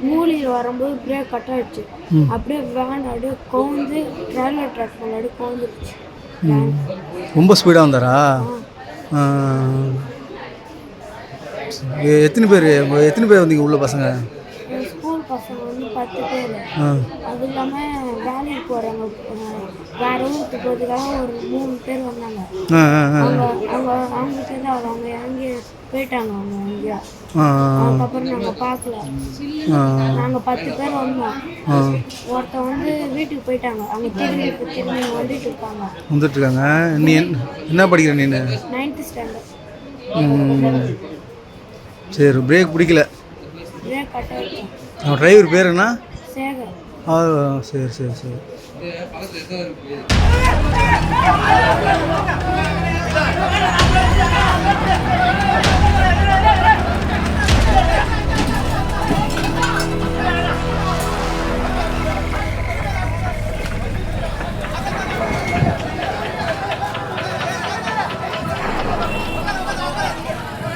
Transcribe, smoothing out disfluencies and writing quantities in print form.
மூலியில் வரும்போது break cut ஆகிடுச்சு. அப்படியே வேன் அப்படியே கவுந்து ட்ரெயிலர் ட்ராக் மேலே அப்படியே கவுந்துருச்சு. ரொம்ப ஸ்பீடாக வந்தாரா? எத்தனை பேர் வந்தீங்க உள்ள பசங்க? ஸ்கூல் பசங்க வந்து 10 பேர். அது இல்லாமல் வேலைக்கு போகிறவங்க வேறு ஊருக்கு போகிறதுக்காக ஒரு 3 பேர் வந்தாங்க. அவங்க தெரியாது, அவங்க எங்கே போயிட்டாங்க. அவங்க எங்கேயா அதுக்கப்புறம் நாங்கள் பார்க்கல. நாங்கள் 10 பேர் வந்தோம். ஒருத்தன் வந்து வீட்டுக்கு போயிட்டாங்க. அவங்க திரும்பி வந்துட்டு இருக்காங்க. நீ என்ன படிக்கிற? நீ 9th ஸ்டாண்டர்ட். சரி, பிரேக் பிடிக்கல. பிரேக் கட் ஆகிடுச்சு. அவன் டிரைவர் பேர் என்ன? சேகர். சரி.